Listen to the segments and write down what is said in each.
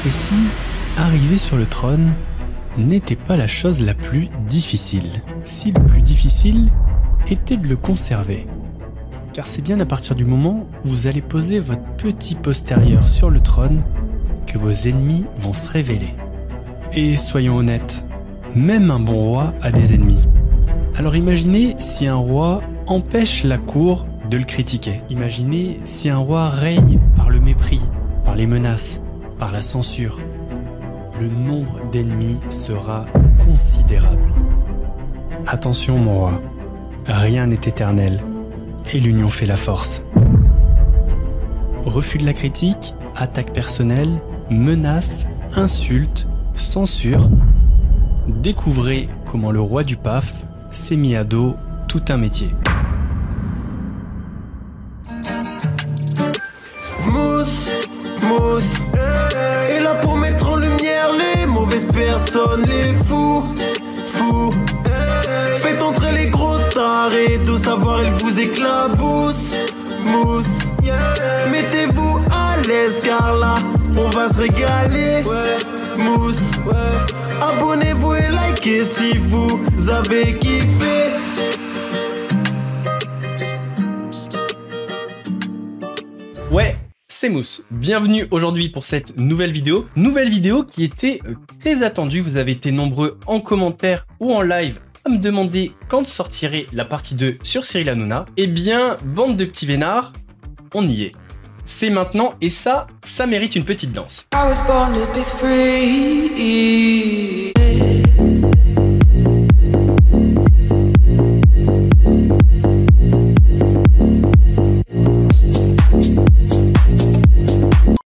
précis, arriver sur le trône n'était pas la chose la plus difficile. Si le plus difficile était de le conserver. Car c'est bien à partir du moment où vous allez poser votre petit postérieur sur le trône que vos ennemis vont se révéler. Et soyons honnêtes, même un bon roi a des ennemis. Alors imaginez si un roi empêche la cour de le critiquer. Imaginez si un roi règne par le mépris, par les menaces, par la censure. Le nombre d'ennemis sera considérable. Attention mon roi, rien n'est éternel et l'union fait la force. Refus de la critique, attaque personnelle, menaces, insultes, censure. Découvrez comment le roi du PAF s'est mis à dos tout un métier. Mousse, est là pour mettre en lumière les mauvaises personnes, les fous. Faites entrer les gros tarés, tout savoir il vous éclabousse. Mousse, mettez-vous à l'aise car là on va se régaler. Mousse, abonnez-vous et likez si vous avez kiffé. Ouais, c'est Mousse. Bienvenue aujourd'hui pour cette nouvelle vidéo. Nouvelle vidéo qui était très attendue. Vous avez été nombreux en commentaire ou en live à me demander quand sortirait la partie 2 sur Cyril Hanouna. Eh bien, bande de petits vénards, on y est. C'est maintenant et ça mérite une petite danse. I was born to be free.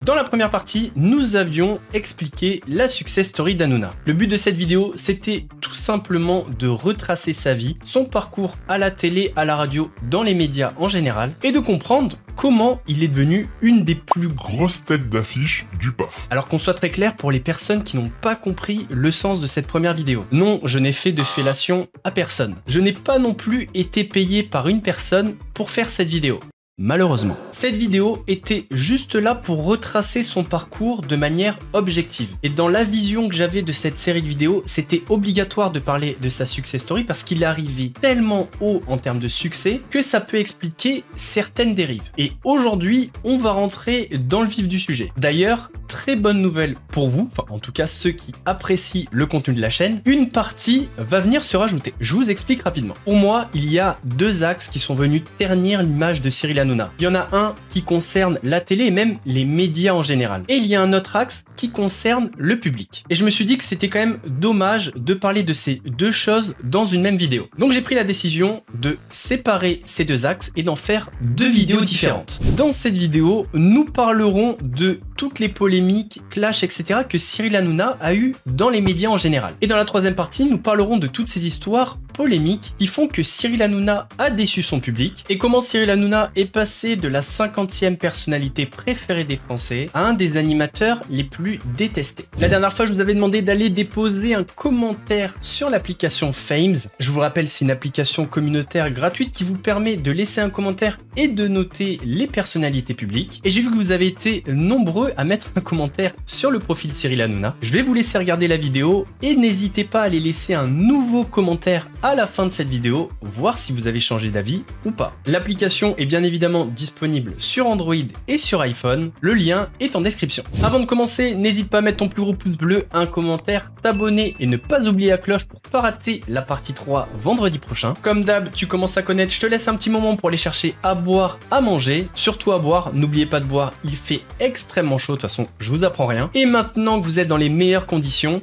Dans la première partie, nous avions expliqué la success story d'Hanouna. Le but de cette vidéo, c'était tout simplement de retracer sa vie, son parcours à la télé, à la radio, dans les médias en général, et de comprendre comment il est devenu une des plus grosse tête d'affiche du PAF. Alors qu'on soit très clair pour les personnes qui n'ont pas compris le sens de cette première vidéo. Non, je n'ai fait de fellation à personne. Je n'ai pas non plus été payé par une personne pour faire cette vidéo. Malheureusement. Cette vidéo était juste là pour retracer son parcours de manière objective. Et dans la vision que j'avais de cette série de vidéos, c'était obligatoire de parler de sa success story parce qu'il est arrivé tellement haut en termes de succès que ça peut expliquer certaines dérives. Et aujourd'hui, on va rentrer dans le vif du sujet. D'ailleurs, très bonne nouvelle pour vous, enfin en tout cas ceux qui apprécient le contenu de la chaîne, une partie va venir se rajouter. Je vous explique rapidement. Pour moi, il y a deux axes qui sont venus ternir l'image de Cyril Hanouna. Il y en a un qui concerne la télé et même les médias en général. Et il y a un autre axe qui concerne le public. Et je me suis dit que c'était quand même dommage de parler de ces deux choses dans une même vidéo. Donc j'ai pris la décision de séparer ces deux axes et d'en faire deux vidéos différentes. Dans cette vidéo, nous parlerons de toutes les polémiques, clashs, etc. que Cyril Hanouna a eu dans les médias en général. Et dans la troisième partie, nous parlerons de toutes ces histoires polémiques qui font que Cyril Hanouna a déçu son public et comment Cyril Hanouna est passé de la 50e personnalité préférée des Français à un des animateurs les plus détestés. La dernière fois, je vous avais demandé d'aller déposer un commentaire sur l'application Fames. Je vous rappelle, c'est une application communautaire gratuite qui vous permet de laisser un commentaire et de noter les personnalités publiques. Et j'ai vu que vous avez été nombreux à mettre un commentaire sur le profil Cyril Hanouna. Je vais vous laisser regarder la vidéo et n'hésitez pas à aller laisser un nouveau commentaire à la fin de cette vidéo, voir si vous avez changé d'avis ou pas. L'application est bien évidemment disponible sur Android et sur iPhone. Le lien est en description. Avant de commencer, n'hésite pas à mettre ton plus gros pouce bleu, un commentaire, t'abonner et ne pas oublier la cloche pour pas rater la partie 3 vendredi prochain. Comme d'hab, tu commences à connaître, je te laisse un petit moment pour aller chercher à boire, à manger, surtout à boire. N'oubliez pas de boire, il fait extrêmement chaud, de toute façon, je vous apprends rien. Et maintenant que vous êtes dans les meilleures conditions,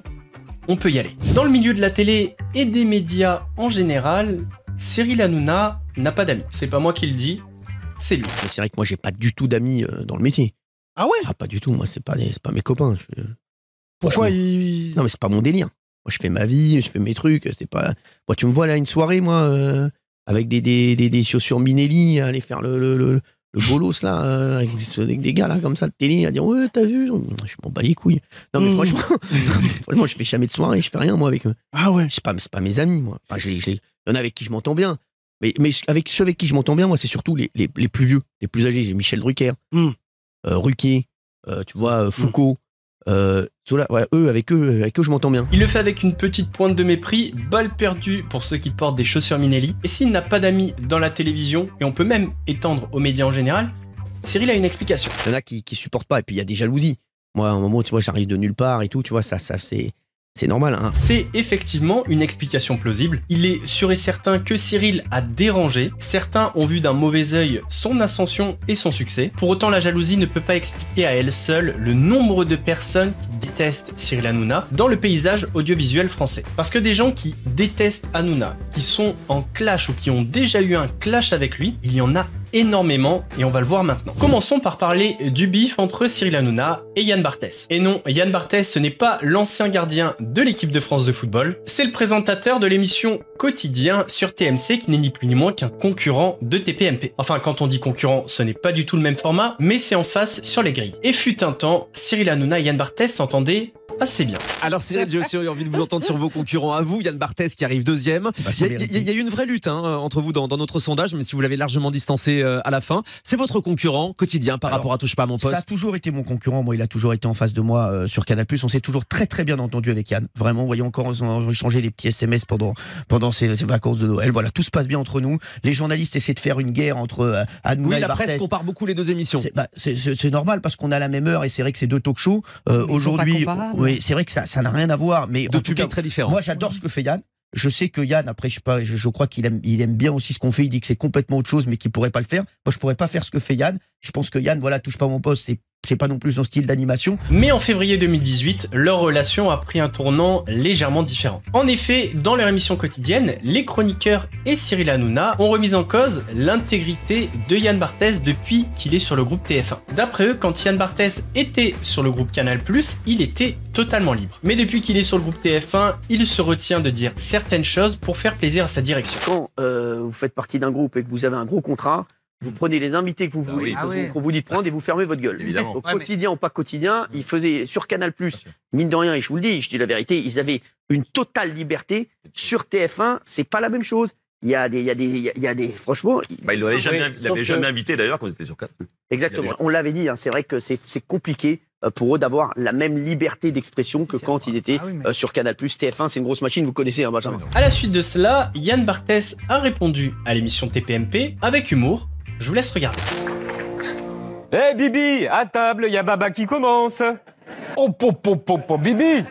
on peut y aller. Dans le milieu de la télé et des médias en général, Cyril Hanouna n'a pas d'amis. C'est pas moi qui le dis, c'est lui. C'est vrai que moi, j'ai pas du tout d'amis dans le métier. Ah ouais? Ah, pas du tout. Moi, c'est pas mes copains. Pourquoi Non, mais c'est pas mon délire. Moi, je fais ma vie, je fais mes trucs. C'est pas. Moi, tu me vois là une soirée, moi, avec des chaussures Minelli, aller faire le bolos là, avec des gars là comme ça de télé, à dire ouais, t'as vu? Je m'en bats les couilles. Non, mais franchement, je fais jamais de soirée, je fais rien, moi, avec eux. Ah ouais? C'est pas mes amis, moi. Enfin, il y en a avec qui je m'entends bien. Mais avec ceux avec qui je m'entends bien, moi, c'est surtout les plus vieux, les plus âgés. J'ai Michel Drucker, Ruquier, tu vois, Foucault, Avec eux, je m'entends bien. Il le fait avec une petite pointe de mépris, balle perdue pour ceux qui portent des chaussures Minelli. Et s'il n'a pas d'amis dans la télévision, et on peut même étendre aux médias en général, Cyril a une explication. Il y en a qui supportent pas, et puis il y a des jalousies. Moi, à un moment, tu vois, j'arrive de nulle part et tout, tu vois, ça c'est normal. Hein. C'est effectivement une explication plausible. Il est sûr et certain que Cyril a dérangé. Certains ont vu d'un mauvais œil son ascension et son succès. Pour autant, la jalousie ne peut pas expliquer à elle seule le nombre de personnes qui détestent Cyril Hanouna dans le paysage audiovisuel français. Parce que des gens qui détestent Hanouna, qui sont en clash ou qui ont déjà eu un clash avec lui, il y en a énormément et on va le voir maintenant. Commençons par parler du bif entre Cyril Hanouna et Yann Barthès. Et non, Yann Barthès, ce n'est pas l'ancien gardien de l'équipe de France de football, c'est le présentateur de l'émission Quotidien sur TMC qui n'est ni plus ni moins qu'un concurrent de TPMP. Enfin, quand on dit concurrent, ce n'est pas du tout le même format, mais c'est en face sur les grilles. Et fut un temps, Cyril Hanouna et Yann Barthès s'entendaient assez bien. Alors Cyril, j'ai aussi envie de vous entendre sur vos concurrents à vous, Yann Barthès qui arrive deuxième. Il y a eu une vraie lutte entre vous dans notre sondage, mais si vous l'avez largement distancé à la fin, c'est votre concurrent quotidien par rapport à Touche pas à mon poste. Ça a toujours été mon concurrent, moi il a toujours été en face de moi sur Canal+, on s'est toujours très très bien entendu avec Yann, vraiment, vous voyez encore, on a échangé les petits SMS pendant ces vacances de Noël, voilà, tout se passe bien entre nous, les journalistes essaient de faire une guerre entre Hanouna et Barthès. Oui, la presse compare beaucoup les deux émissions. C'est normal parce qu'on a la même heure et c'est vrai que c'est deux talk shows, aujourd'hui, oui, c'est vrai que ça n'a rien à voir, mais deux publics très différents. Moi j'adore ce que fait Yann. Je sais que Yann, après, je crois qu'il aime bien aussi ce qu'on fait. Il dit que c'est complètement autre chose, mais qu'il pourrait pas le faire. Moi, je pourrais pas faire ce que fait Yann. Je pense que Yann, voilà, touche pas à mon poste. C'est pas non plus son style d'animation. Mais en février 2018, leur relation a pris un tournant légèrement différent. En effet, dans leur émission quotidienne, les chroniqueurs et Cyril Hanouna ont remis en cause l'intégrité de Yann Barthès depuis qu'il est sur le groupe TF1. D'après eux, quand Yann Barthès était sur le groupe Canal+, il était totalement libre. Mais depuis qu'il est sur le groupe TF1, il se retient de dire certaines choses pour faire plaisir à sa direction. Quand vous faites partie d'un groupe et que vous avez un gros contrat, vous prenez les invités que vous voulez, qu'on vous dit de prendre et vous fermez votre gueule. Évidemment. Donc, quotidien ou pas quotidien, ils faisaient sur Canal+, mine de rien, et je vous le dis, je dis la vérité, ils avaient une totale liberté. Sur TF1, c'est pas la même chose. Il y a des franchement. Il l'avait jamais invité d'ailleurs quand ils étaient sur Canal+. Exactement. On l'avait dit, hein, c'est vrai que c'est compliqué pour eux d'avoir la même liberté d'expression que quand ils étaient sur Canal+. TF1, c'est une grosse machine, vous connaissez, hein, Benjamin. À la suite de cela, Yann Barthès a répondu à l'émission TPMP avec humour. Je vous laisse regarder. Eh Bibi, à table, y a Baba qui commence. Oh, Bibi.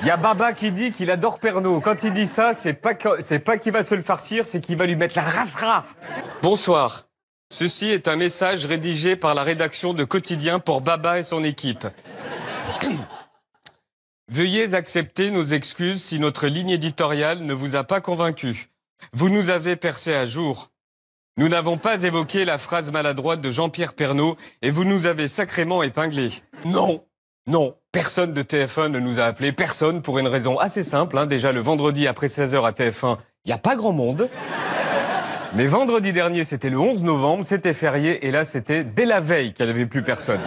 Y a Baba qui dit qu'il adore Pernod. Quand il dit ça, c'est pas qu'il va se le farcir, c'est qu'il va lui mettre la rafra. Bonsoir. Ceci est un message rédigé par la rédaction de Quotidien pour Baba et son équipe. Veuillez accepter nos excuses si notre ligne éditoriale ne vous a pas convaincu. Vous nous avez percé à jour. Nous n'avons pas évoqué la phrase maladroite de Jean-Pierre Pernaut et vous nous avez sacrément épinglés. Non, personne de TF1 ne nous a appelés, personne, pour une raison assez simple. Hein. Déjà, le vendredi après 16h à TF1, il n'y a pas grand monde. Mais vendredi dernier, c'était le 11 novembre, c'était férié et là, c'était dès la veille qu'il n'y avait plus personne.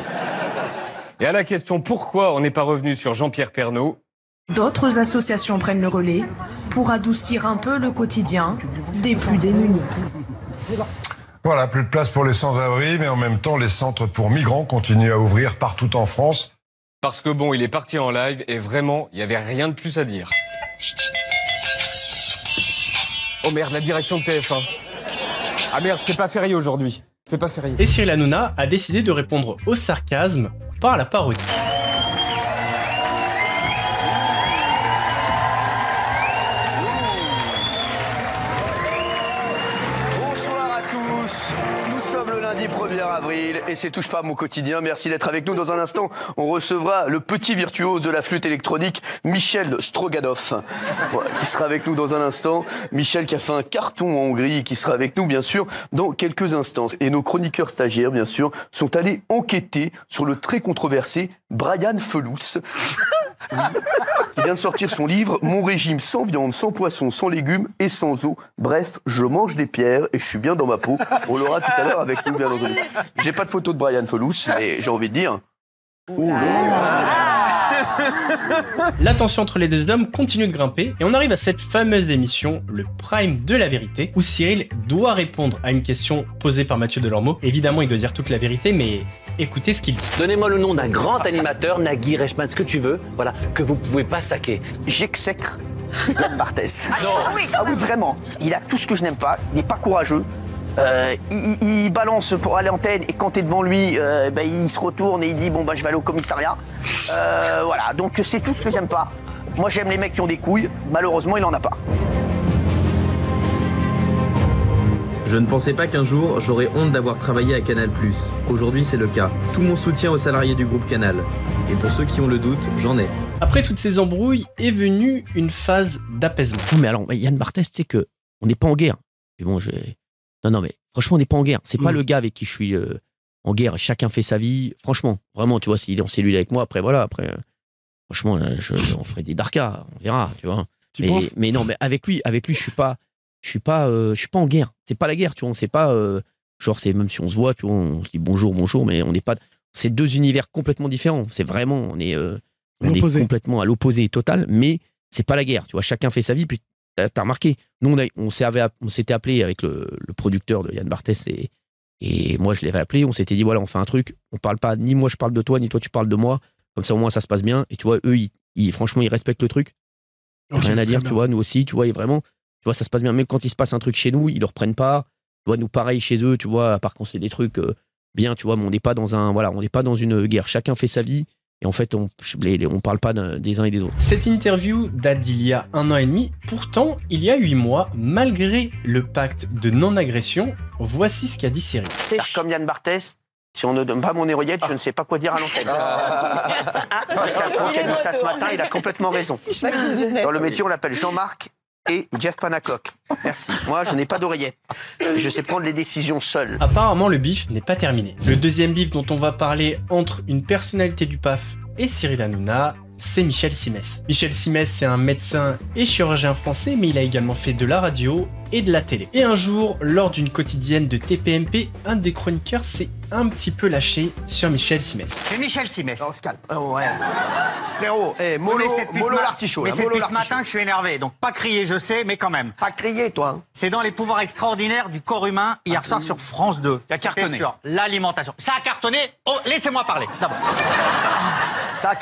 Et à la question pourquoi on n'est pas revenu sur Jean-Pierre Pernaut, d'autres associations prennent le relais pour adoucir un peu le quotidien des plus démunis. Voilà, plus de place pour les sans-abri, mais en même temps, les centres pour migrants continuent à ouvrir partout en France. Parce que bon, il est parti en live et vraiment, il n'y avait rien de plus à dire. Oh merde, la direction de TF1. Ah merde, c'est pas férié aujourd'hui. C'est pas férié. Et Cyril Hanouna a décidé de répondre au sarcasme par la parodie. Lundi 1er avril et c'est Touche pas à mon quotidien. Merci d'être avec nous. Dans un instant, on recevra le petit virtuose de la flûte électronique, Michel Stroganov, qui sera avec nous dans un instant. Michel qui a fait un carton en Hongrie, qui sera avec nous bien sûr dans quelques instants. Et nos chroniqueurs stagiaires bien sûr sont allés enquêter sur le très controversé Brian Felous. Qui vient de sortir son livre « Mon régime sans viande, sans poisson, sans légumes et sans eau. Bref, je mange des pierres et je suis bien dans ma peau. » On l'aura tout à l'heure avec nous, bien entendu. J'ai pas de photo de Brian Felous, mais j'ai envie de dire... La tension entre les deux hommes continue de grimper et on arrive à cette fameuse émission, le Prime de la vérité, où Cyril doit répondre à une question posée par Mathieu Delormeau. Évidemment, il doit dire toute la vérité, mais écoutez ce qu'il dit. Donnez-moi le nom d'un grand animateur, Nagui, Reichmann, ce que tu veux, voilà, que vous pouvez pas saquer. J'exècre Yann Barthès. Non. Ah oui, vraiment. Il a tout ce que je n'aime pas. Il n'est pas courageux. Il balance pour aller en antenne et quand t'es devant lui, il se retourne et il dit bon je vais aller au commissariat. Voilà, donc c'est tout ce que j'aime pas. Moi j'aime les mecs qui ont des couilles. Malheureusement, il en a pas. Je ne pensais pas qu'un jour j'aurais honte d'avoir travaillé à Canal+. Aujourd'hui c'est le cas. Tout mon soutien aux salariés du groupe Canal. Et pour ceux qui ont le doute, j'en ai. Après toutes ces embrouilles est venue une phase d'apaisement. Non mais alors Yann Barthès, tu sais que on n'est pas en guerre. Mais bon, non mais franchement on n'est pas en guerre. C'est pas le gars avec qui je suis en guerre. Chacun fait sa vie. Franchement, vraiment, tu vois, s'il est en cellule avec moi, après voilà, franchement, on ferait des darkas, on verra, tu vois. Mais non, mais avec lui, je suis pas en guerre. C'est pas la guerre, tu vois. C'est pas genre, c'est même si on se voit, tu vois, on se dit bonjour, mais on n'est pas. C'est deux univers complètement différents. C'est vraiment, on est complètement à l'opposé total. Mais c'est pas la guerre, tu vois. Chacun fait sa vie. Puis t'as remarqué, nous on s'était appelé avec le producteur de Yann Barthès et moi je l'avais appelé. On s'était dit voilà, on fait un truc. On parle pas, ni moi je parle de toi, ni toi tu parles de moi. Comme ça au moins ça se passe bien. Et tu vois, eux, franchement, ils respectent le truc. Okay, rien à dire, tu vois, nous aussi, tu vois, et vraiment. Tu vois, ça se passe bien. Même quand il se passe un truc chez nous, ils le reprennent pas. Tu vois, nous, pareil chez eux, tu vois, à part quand c'est des trucs bien, tu vois, mais on n'est pas dans on n'est pas dans une guerre. Chacun fait sa vie. Et en fait, on parle pas des uns et des autres. Cette interview date d'il y a 1 an et demi. Pourtant, il y a 8 mois, malgré le pacte de non-agression, voici ce qu'a dit Cyril. Comme Yann Barthès, si on ne donne pas mon héroïette, je ne sais pas quoi dire à l'antenne. Pascal Pro qui a dit ça ce matin, il a complètement raison. Dans le métier, on l'appelle Jean-Marc et Jeff Panaclock. Merci. Moi, je n'ai pas d'oreillette. Je sais prendre les décisions seul. Apparemment, le bif n'est pas terminé. Le deuxième bif dont on va parler entre une personnalité du PAF et Cyril Hanouna, c'est Michel Simès. Michel Simès, c'est un médecin et chirurgien français, mais il a également fait de la radio et de la télé. Et un jour, lors d'une quotidienne de TPMP, un des chroniqueurs s'est un petit peu lâché sur Michel Simès. C'est Michel Simès. On se calme. Ouais. Frérot, Molo l'artichaut. Mais c'est depuis ce matin que je suis énervé, donc pas crier, je sais, mais quand même. Pas crier, toi. C'est dans les pouvoirs extraordinaires du corps humain, hier soir sur France 2. Ça a cartonné. Sur l'alimentation. Ça a cartonné. Oh, laissez-moi parler, d'abord. Ça a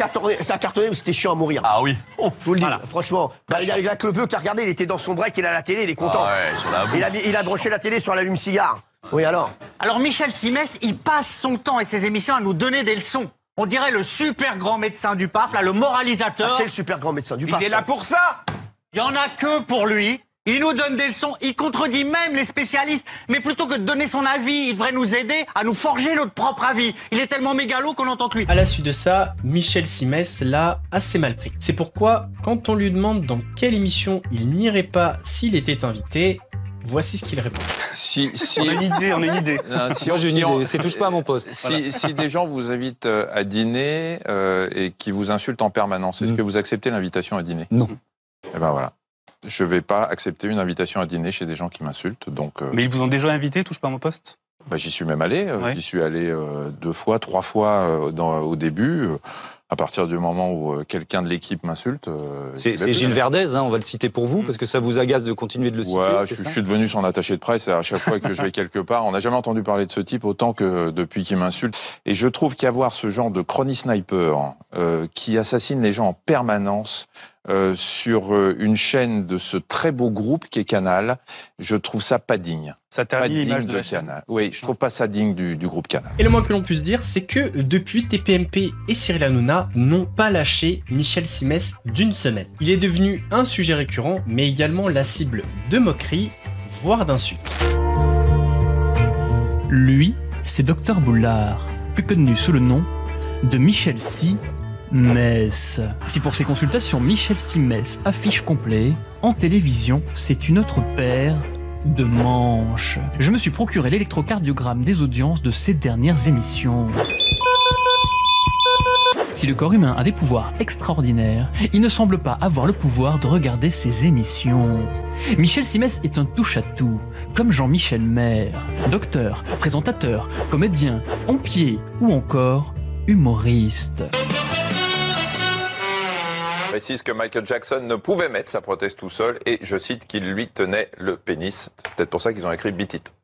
cartonné, mais c'était chiant à mourir. Ah oui. Oh, faut le dire, franchement. Il a que le vieux qui a regardé, il était dans son break, il a la télé, il est content. Ah ouais, sur la il a broché la télé sur l'allume-cigare. Oui, alors. Alors, Michel Simès, il passe son temps et ses émissions à nous donner des leçons. On dirait le super grand médecin du PAF, là, le moralisateur. Ah, c'est le super grand médecin du PAF. Il est là pour ça. Il y en a que pour lui. Il nous donne des leçons, il contredit même les spécialistes. Mais plutôt que de donner son avis, il devrait nous aider à nous forger notre propre avis. Il est tellement mégalo qu'on entend que lui. À la suite de ça, Michel Simès l'a assez mal pris. C'est pourquoi, quand on lui demande dans quelle émission il n'irait pas s'il était invité, voici ce qu'il répond. On a une idée. Moi j'ai une idée, c'est touche pas à mon poste. Si des gens vous invitent à dîner et qui vous insultent en permanence, est-ce que vous acceptez l'invitation à dîner? Non. Eh ben voilà. Je vais pas accepter une invitation à dîner chez des gens qui m'insultent. Donc, Mais ils vous ont déjà invité, touche pas à mon poste? J'y suis même allé. Ouais. J'y suis allé 2 fois, 3 fois au début. À partir du moment où quelqu'un de l'équipe m'insulte... c'est Gilles Verdez, hein, on va le citer pour vous, parce que ça vous agace de continuer de le citer. Ouais, je suis devenu son attaché de presse et à chaque fois que je vais quelque part, on n'a jamais entendu parler de ce type autant que depuis qu'il m'insulte. Et je trouve qu'avoir ce genre de chrony-sniper qui assassine les gens en permanence sur une chaîne de ce très beau groupe qui est Canal, je trouve ça pas digne. Ça ternit l'image de la chaîne. Canal. Oui, je trouve pas ça digne du groupe Canal. Et le moins que l'on puisse dire, c'est que depuis TPMP et Cyril Hanouna n'ont pas lâché Michel Simès d'une semaine. Il est devenu un sujet récurrent, mais également la cible de moqueries, voire d'insultes. Lui, c'est Dr Boulard, plus connu sous le nom de Michel Simès. Si pour ses consultations Michel Simès affiche complet, en télévision, c'est une autre paire de manches. Je me suis procuré l'électrocardiogramme des audiences de ces dernières émissions. Si le corps humain a des pouvoirs extraordinaires, il ne semble pas avoir le pouvoir de regarder ces émissions. Michel Simès est un touche-à-tout, comme Jean-Michel Maire, docteur, présentateur, comédien, pompier ou encore humoriste. précise que Michael Jackson ne pouvait mettre sa prothèse tout seul et je cite qu'il lui tenait le pénis. C'est peut-être pour ça qu'ils ont écrit Beat It.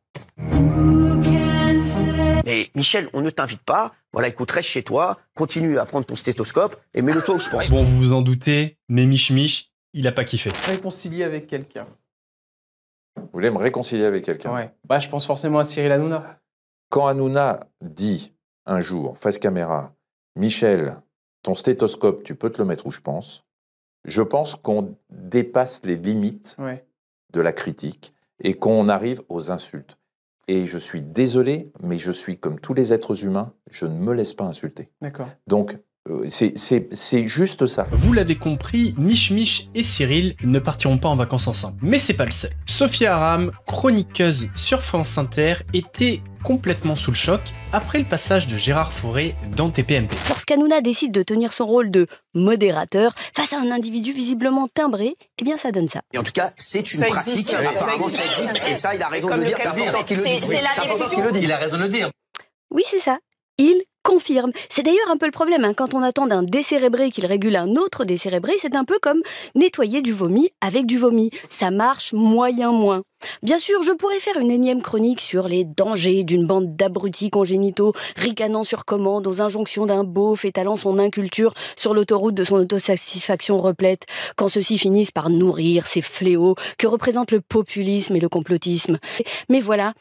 Mais Michel, on ne t'invite pas. Voilà, écoute, reste chez toi, continue à prendre ton stéthoscope et mets-le toi où je pense. Bon, vous vous en doutez, mais Mich, il a pas kiffé. Réconcilier avec quelqu'un. Vous voulez me réconcilier avec quelqu'un? Ouais. Bah, je pense forcément à Cyril Hanouna. Quand Hanouna dit un jour, face caméra, Michel, ton stéthoscope, tu peux te le mettre où je pense qu'on dépasse les limites de la critique et qu'on arrive aux insultes. Et je suis désolé, mais je suis comme tous les êtres humains, je ne me laisse pas insulter. D'accord. Donc, c'est juste ça. Vous l'avez compris, Mich et Cyril ne partiront pas en vacances ensemble. Mais c'est pas le seul. Sophia Aram, chroniqueuse sur France Inter, était complètement sous le choc après le passage de Gérard Fauré dans TPMP. Lorsqu'Hanouna décide de tenir son rôle de modérateur face à un individu visiblement timbré, eh bien ça donne ça. Et en tout cas, c'est une pratique, apparemment ça existe, et ça, il a raison de le dire, c'est important qu'il le dise. C'est important qu'il le dise. Il a raison de le dire. Oui, c'est ça. Il confirme. C'est d'ailleurs un peu le problème, hein. Quand on attend d'un décérébré qu'il régule un autre décérébré, c'est un peu comme nettoyer du vomi avec du vomi. Ça marche moyen moins. Bien sûr, je pourrais faire une énième chronique sur les dangers d'une bande d'abrutis congénitaux ricanant sur commande aux injonctions d'un beauf étalant son inculture sur l'autoroute de son autosatisfaction replète, quand ceux-ci finissent par nourrir ces fléaux que représentent le populisme et le complotisme. Mais voilà,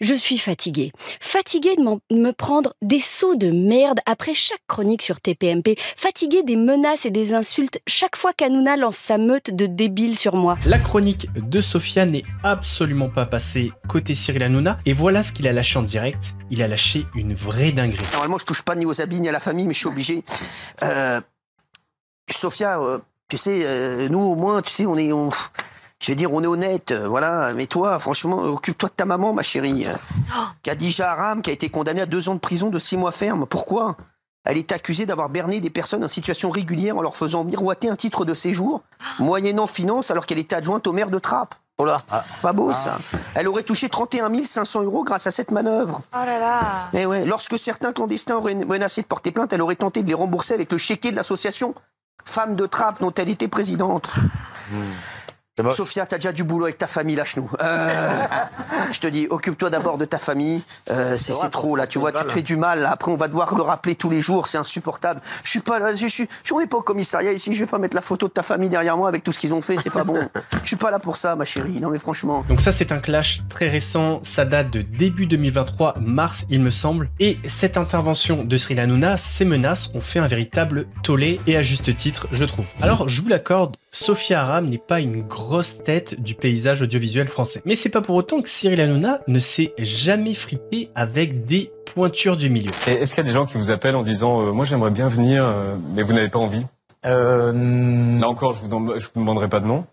je suis fatiguée. Fatiguée de me prendre des sauts de merde après chaque chronique sur TPMP. Fatiguée des menaces et des insultes chaque fois qu'Hanouna lance sa meute de débiles sur moi. La chronique de Sophia n'est absolument pas passée côté Cyril Hanouna. Et voilà ce qu'il a lâché en direct. Il a lâché une vraie dinguerie. Normalement, je touche pas ni aux habits ni à la famille, mais je suis obligé. Sophia, tu sais, nous au moins, tu sais, on est honnête, voilà. Mais toi, franchement, occupe-toi de ta maman, ma chérie. Khadija Aram, qui a été condamnée à 2 ans de prison de 6 mois ferme. Pourquoi? Elle est accusée d'avoir berné des personnes en situation régulière en leur faisant miroiter un titre de séjour, moyennant finance, alors qu'elle était adjointe au maire de Trappes. Oh là. Pas beau, ça. Elle aurait touché 31 500 € grâce à cette manœuvre. Oh là là. Mais ouais, lorsque certains clandestins auraient menacé de porter plainte, elle aurait tenté de les rembourser avec le chéquier de l'association Femmes de Trappes, dont elle était présidente. Sophia, t'as déjà du boulot avec ta famille, lâche-nous. Je te dis, occupe-toi d'abord de ta famille. C'est trop, là, tu vois, tu te fais du mal. Là. Après, on va devoir le rappeler tous les jours, c'est insupportable. Je suis pas là, on n'est pas au commissariat ici, je vais pas mettre la photo de ta famille derrière moi avec tout ce qu'ils ont fait, c'est pas bon. Je suis pas là pour ça, ma chérie, non mais franchement. Donc ça, c'est un clash très récent, ça date de début 2023, mars, il me semble. Et cette intervention de Cyril Hanouna, ces menaces ont fait un véritable tollé, et à juste titre, je trouve. Alors, je vous l'accorde, Sophia Aram n'est pas une grosse tête du paysage audiovisuel français. Mais c'est pas pour autant que Cyril Hanouna ne s'est jamais frité avec des pointures du milieu. Et est-ce qu'il y a des gens qui vous appellent en disant moi j'aimerais bien venir, mais vous n'avez pas envie? Là encore, je vous demanderai pas de nom.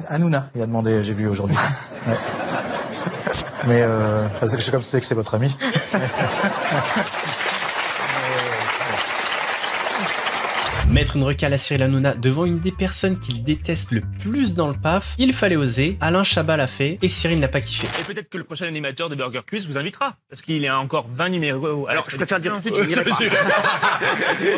Hanouna, il a demandé, j'ai vu aujourd'hui. Ouais. Mais c'est comme c'est que c'est votre ami. Mettre une recale à Cyril Hanouna devant une des personnes qu'il déteste le plus dans le PAF, il fallait oser. Alain Chabat l'a fait et Cyril n'a pas kiffé. Et peut-être que le prochain animateur de Burger Quiz vous invitera, parce qu'il y a encore 20 numéros. Alors je préfère dire tout de suite, je n'irai pas.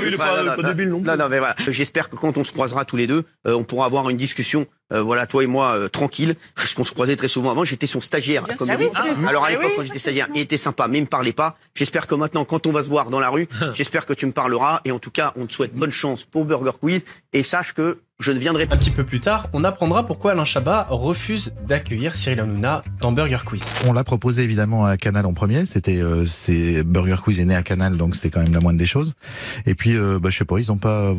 Il est pas débile non plus. Non, mais voilà. J'espère que quand on se croisera tous les deux, on pourra avoir une discussion. Voilà, toi et moi, tranquille, parce qu'on se croisait très souvent avant. J'étais son stagiaire à la comédie. Alors à l'époque, quand j'étais stagiaire, il était sympa, mais il me parlait pas. J'espère que maintenant, quand on va se voir dans la rue, j'espère que tu me parleras. Et en tout cas, on te souhaite bonne chance pour Burger Quiz. Et sache que je ne viendrai pas. Un petit peu plus tard, on apprendra pourquoi Alain Chabat refuse d'accueillir Cyril Hanouna dans Burger Quiz. On l'a proposé évidemment à Canal en premier. C'était Burger Quiz est né à Canal, donc c'était quand même la moindre des choses. Et puis, je sais pas, ils ont pas,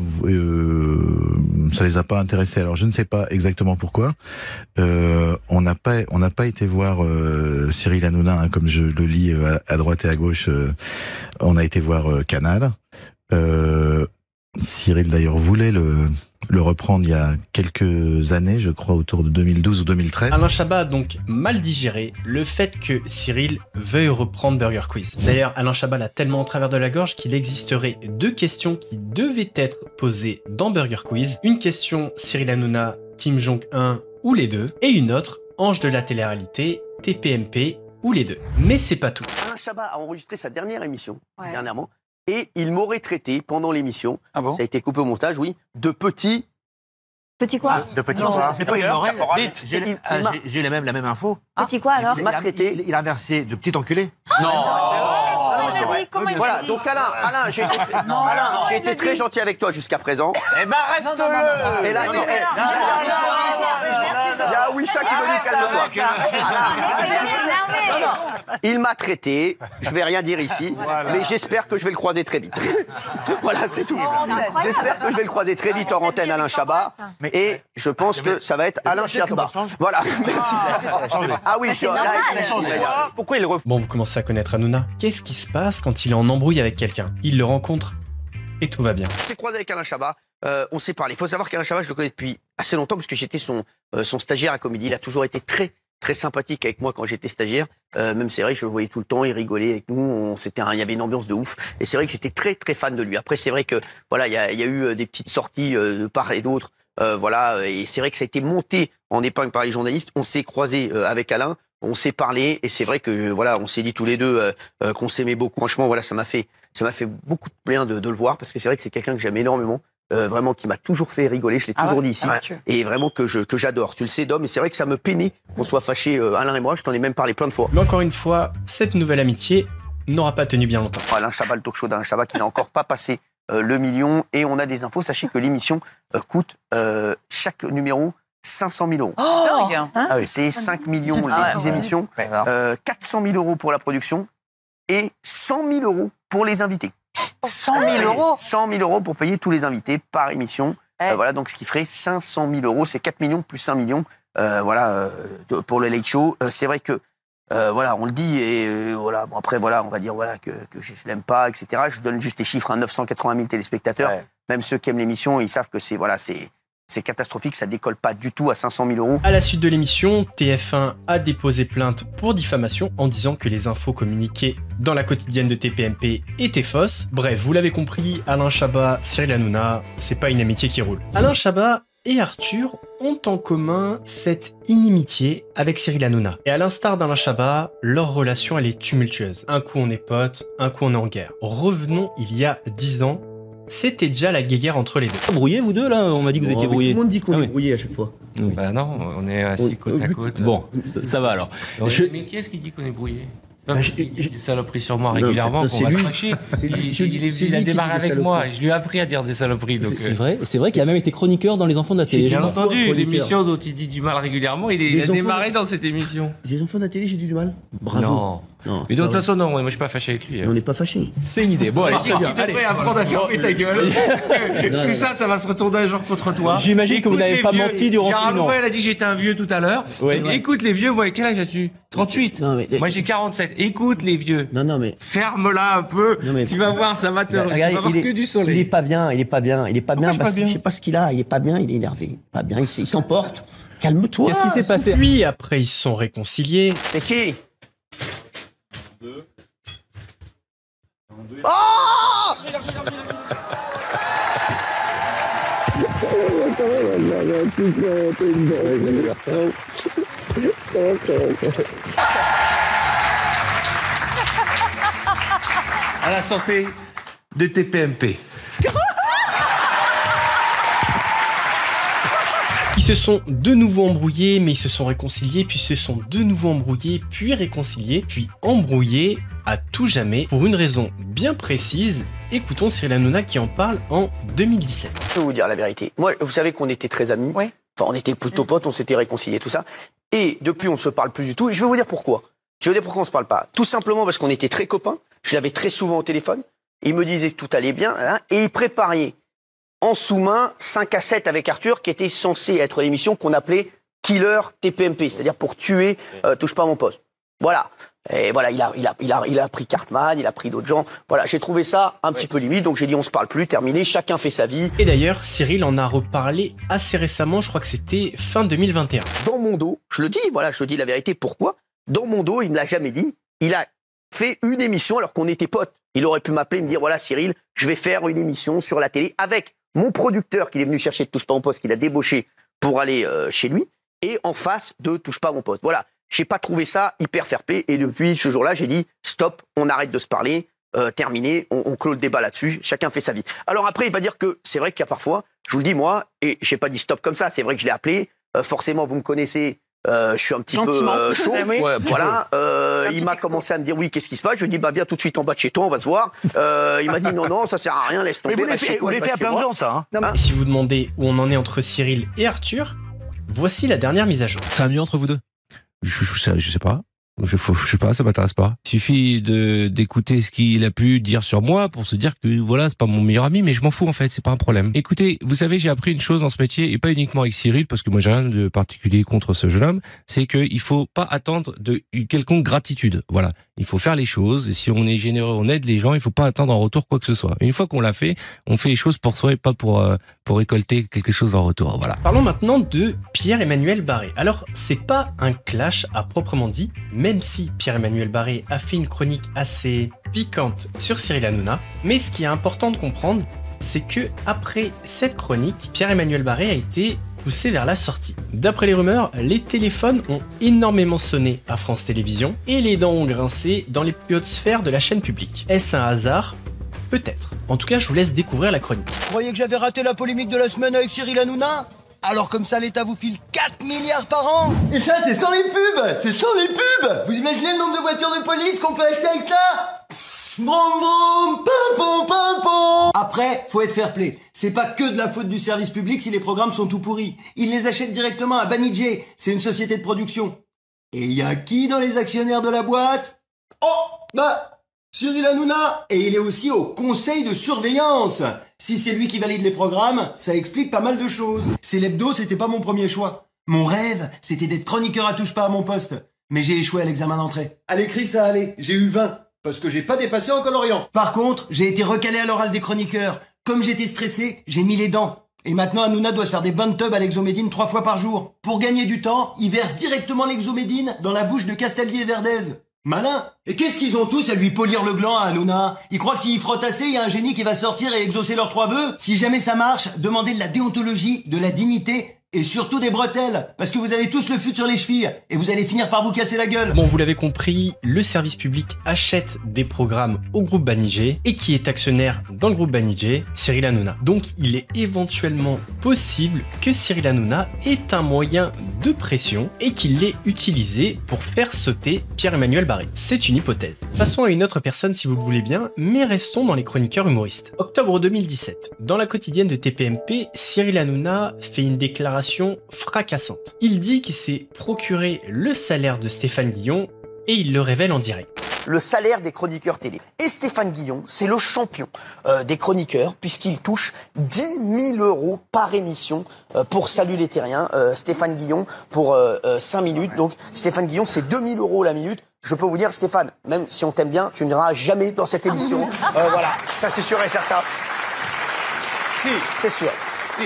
ça les a pas intéressés. Alors je ne sais pas exactement pourquoi. On n'a pas été voir Cyril Hanouna, hein, comme je le lis à droite et à gauche. On a été voir Canal. Cyril d'ailleurs voulait le reprendre il y a quelques années, je crois autour de 2012 ou 2013. Alain Chabat a donc mal digéré le fait que Cyril veuille reprendre Burger Quiz. D'ailleurs, Alain Chabat l'a tellement en travers de la gorge qu'il existerait 2 questions qui devaient être posées dans Burger Quiz. Une question Cyril Hanouna, Kim Jong-un ou les deux, et une autre Ange de la télé-réalité, TPMP ou les deux. Mais c'est pas tout. Alain Chabat a enregistré sa dernière émission dernièrement. et il m'aurait traité pendant l'émission, Ah bon ça a été coupé au montage, oui, de petit. Petit quoi? De petit Non, quoi? c'est pas une oreille. Vite, C'est- il m'a- j'ai la même info. Petit quoi alors? Il m'a traité. Il a versé de petit enculé. Non. Ah non, mais c'est oui, vrai. comment il Voilà, s'est dit? donc Alain, j'ai été très gentil avec toi jusqu'à présent. Eh ben, reste-le. Et là, il y a Wisha qui me dit calme-toi. Non, il m'a traité, je vais rien dire ici, mais j'espère que je vais le croiser très vite. Voilà, c'est tout. J'espère que je vais le croiser très vite en antenne, Alain Chabat, et je pense que ça va être Alain Chabat. Voilà, merci. Ah oui, Pourquoi il Bon, vous commencez à connaître Hanouna. Qu'est-ce qui se passe quand il est en embrouille avec quelqu'un? Il le rencontre et tout va bien. On s'est croisé avec Alain Chabat, on s'est parlé. Il faut savoir qu'Alain Chabat, je le connais depuis assez longtemps puisque j'étais son stagiaire à Comédie. Il a toujours été très très sympathique avec moi quand j'étais stagiaire. Même c'est vrai, je le voyais tout le temps, il rigolait avec nous. Il y avait une ambiance de ouf. Et c'est vrai que j'étais très très fan de lui. Après, c'est vrai que voilà, il y a eu des petites sorties de part et d'autre. Voilà, et c'est vrai que ça a été monté en épingle par les journalistes. On s'est croisé avec Alain. On s'est parlé et c'est vrai que voilà, on s'est dit tous les deux qu'on s'aimait beaucoup. Franchement, voilà, ça m'a fait beaucoup de bien de le voir parce que c'est vrai que c'est quelqu'un que j'aime énormément, vraiment qui m'a toujours fait rigoler. Je l'ai toujours dit ici et vraiment que j'adore. Tu le sais, Dom, et c'est vrai que ça me peinait qu'on soit fâchés Alain et moi. Je t'en ai même parlé plein de fois. Mais encore une fois, cette nouvelle amitié n'aura pas tenu bien longtemps. Alain Chabat, le talk show d'Alain Chabat qui n'a encore pas passé le million et on a des infos. Sachez que l'émission coûte chaque numéro 500 000 euros. Oh, c'est 5 millions les 10 émissions, 400 000 euros pour la production et 100 000 euros pour les invités. 100 000 euros 100 000 euros pour payer tous les invités par émission. Voilà, donc ce qui ferait 500 000 euros, c'est 4 millions plus 1 million pour le Late Show. C'est vrai que, voilà, on le dit, et voilà, bon, après, voilà, on va dire voilà, que je l'aime pas, etc. Je donne juste les chiffres, 980 000 téléspectateurs. Même ceux qui aiment l'émission, ils savent que c'est catastrophique, ça décolle pas du tout à 500 000 euros. À la suite de l'émission, TF1 a déposé plainte pour diffamation en disant que les infos communiquées dans la quotidienne de TPMP étaient fausses. Bref, vous l'avez compris, Alain Chabat, Cyril Hanouna, c'est pas une amitié qui roule. Alain Chabat et Arthur ont en commun cette inimitié avec Cyril Hanouna. Et à l'instar d'Alain Chabat, leur relation elle est tumultueuse. Un coup on est potes, un coup on est en guerre. Revenons il y a 10 ans. C'était déjà la guéguerre entre les deux. Brouillés vous deux là? On m'a dit que vous étiez brouillés. Tout le monde dit qu'on est brouillés à chaque fois. Oui. Bah non, on est assis côte à côte. Bon, ça va alors. Mais qui est-ce qui dit qu'on est brouillés? Parce qu'il dit des saloperies sur moi régulièrement qu'on va se fâcher. Il a démarré avec moi et je lui ai appris à dire des saloperies. C'est vrai qu'il a même été chroniqueur dans Les Enfants de la télé. Bien entendu, l'émission dont il dit du mal régulièrement, il a démarré dans cette émission. Les Enfants de la télé, j'ai dit du mal. Bravo. Non, mais de toute façon, non, moi je suis pas fâché avec lui. On n'est pas fâchés. C'est une idée. Bon, allez, tu devrais apprendre à fermer ta gueule. Parce que tout ça va se retourner un jour contre toi. J'imagine que vous n'avez pas menti durant 6 mois. Elle a dit j'étais un vieux tout à l'heure. Écoute les vieux, moi, quel âge as-tu? 38. Moi j'ai 47. Écoute les vieux. Non, mais. Ferme-la un peu. Tu vas voir, ça va te. Tu vas avoir que du soleil. Il est pas bien, il est pas bien. Je sais pas ce qu'il a, il est pas bien, il est énervé. Pas bien, il s'emporte. Calme-toi. Qu'est-ce qui s'est passé? Puis après, ils se sont réconciliés. C'est qui? Oh! À la santé de TPMP. Ils se sont de nouveau embrouillés, mais ils se sont réconciliés, puis se sont de nouveau embrouillés, puis réconciliés, puis embrouillés à tout jamais, pour une raison bien précise. Écoutons Cyril Hanouna qui en parle en 2017. Je vais vous dire la vérité. Moi, vous savez qu'on était très amis. Enfin, on était plutôt potes, on s'était réconciliés, tout ça. Et depuis, on ne se parle plus du tout. Et je vais vous dire pourquoi. Je vais vous dire pourquoi on ne se parle pas. Tout simplement parce qu'on était très copains. Je l'avais très souvent au téléphone. Il me disait que tout allait bien. Hein, et il préparait en sous-main 5 à 7 avec Arthur, qui était censé être l'émission qu'on appelait Killer TPMP, c'est-à-dire pour tuer Touche pas à mon poste. Voilà. Et voilà, il a pris Cartman, il a pris d'autres gens. Voilà, j'ai trouvé ça un petit peu limite, donc j'ai dit on se parle plus, terminé, chacun fait sa vie. Et d'ailleurs, Cyril en a reparlé assez récemment, je crois que c'était fin 2021. Dans mon dos, je le dis, voilà, je dis la vérité, pourquoi? Dans mon dos, il me l'a jamais dit, il a fait une émission alors qu'on était potes. Il aurait pu m'appeler et me dire, voilà Cyril, je vais faire une émission sur la télé avec mon producteur qu'il est venu chercher de Touche pas à mon poste, qu'il a débauché pour aller chez lui, et en face de Touche pas à mon poste. Voilà. J'ai pas trouvé ça hyper fair-play et depuis ce jour-là, j'ai dit stop, on arrête de se parler. terminé, on clôt le débat là-dessus, chacun fait sa vie. Alors après, il va dire que c'est vrai qu'il y a parfois, je vous le dis moi, et j'ai pas dit stop comme ça, c'est vrai que je l'ai appelé, forcément vous me connaissez, je suis un petit peu chaud, Oui. voilà, il m'a commencé à me dire oui, qu'est-ce qui se passe, je lui ai dit bah viens tout de suite en bas de chez toi, on va se voir, il m'a dit non, ça sert à rien, laisse tomber, Mais vous reste chez toi, l'avez je fait à reste chez plein de moi. gens, ça. Et si vous demandez où on en est entre Cyril et Arthur, voici la dernière mise à jour. Ça va mieux entre vous deux? Je sais pas. Je sais pas, ça m'intéresse pas. Il suffit d'écouter ce qu'il a pu dire sur moi pour se dire que voilà, c'est pas mon meilleur ami, mais je m'en fous en fait, c'est pas un problème. Écoutez, vous savez, j'ai appris une chose dans ce métier, et pas uniquement avec Cyril, parce que moi j'ai rien de particulier contre ce jeune homme, c'est qu'il faut pas attendre une quelconque gratitude. Voilà. Il faut faire les choses, et si on est généreux, on aide les gens, il faut pas attendre en retour quoi que ce soit. Une fois qu'on l'a fait, on fait les choses pour soi et pas pour récolter quelque chose en retour. Voilà. Parlons maintenant de Pierre-Emmanuel Barré. Alors, c'est pas un clash à proprement dit, même si Pierre-Emmanuel Barré a fait une chronique assez piquante sur Cyril Hanouna, mais ce qui est important de comprendre, c'est que après cette chronique, Pierre-Emmanuel Barré a été poussé vers la sortie. D'après les rumeurs, les téléphones ont énormément sonné à France Télévisions et les dents ont grincé dans les plus hautes sphères de la chaîne publique. Est-ce un hasard? Peut-être. En tout cas, je vous laisse découvrir la chronique. Vous croyez que j'avais raté la polémique de la semaine avec Cyril Hanouna? Alors comme ça, l'État vous file 4 milliards par an? Et ça, c'est sans les pubs! C'est sans les pubs! Vous imaginez le nombre de voitures de police qu'on peut acheter avec ça? Vroom vroom, pam pam pam. Après, faut être fair play. C'est pas que de la faute du service public si les programmes sont tout pourris. Ils les achètent directement à Banijay. C'est une société de production. Et y a qui dans les actionnaires de la boîte? Oh, Cyril Hanouna. Et il est aussi au conseil de surveillance. Si c'est lui qui valide les programmes, ça explique pas mal de choses. C'est l'hebdo, c'était pas mon premier choix. Mon rêve, c'était d'être chroniqueur à touche pas à mon poste. Mais j'ai échoué à l'examen d'entrée. À l'écrit, ça allait. J'ai eu 20. Parce que j'ai pas dépassé en coloriant. Par contre, j'ai été recalé à l'oral des chroniqueurs. Comme j'étais stressé, j'ai mis les dents. Et maintenant, Hanouna doit se faire des bonnes tubs à l'exomédine 3 fois par jour. Pour gagner du temps, il verse directement l'exomédine dans la bouche de Castaldi et Verdez. Malin. Et qu'est-ce qu'ils ont tous à lui polir le gland à Hanouna? Ils croient que s'ils frottent assez, il y a un génie qui va sortir et exaucer leurs 3 vœux? Si jamais ça marche, demandez de la déontologie, de la dignité et surtout des bretelles, parce que vous avez tous le fut sur les chevilles et vous allez finir par vous casser la gueule. Bon, vous l'avez compris, le service public achète des programmes au groupe Banijay et qui est actionnaire dans le groupe Banijay, Cyril Hanouna. Donc, il est éventuellement possible que Cyril Hanouna ait un moyen de pression et qu'il l'ait utilisé pour faire sauter Pierre-Emmanuel Barré. C'est une hypothèse. Passons à une autre personne si vous le voulez bien, mais restons dans les chroniqueurs humoristes. Octobre 2017, dans la quotidienne de TPMP, Cyril Hanouna fait une déclaration fracassante. Il dit qu'il s'est procuré le salaire de Stéphane Guillon et il le révèle en direct. Le salaire des chroniqueurs télé. Et Stéphane Guillon, c'est le champion des chroniqueurs, puisqu'il touche 10 000 € par émission pour Salut les Terriens. Stéphane Guillon pour 5 minutes. Donc Stéphane Guillon, c'est 2 000 € la minute. Je peux vous dire, Stéphane, même si on t'aime bien, tu n'iras jamais dans cette émission. Voilà, ça c'est sûr et certain. Si. C'est sûr. Si.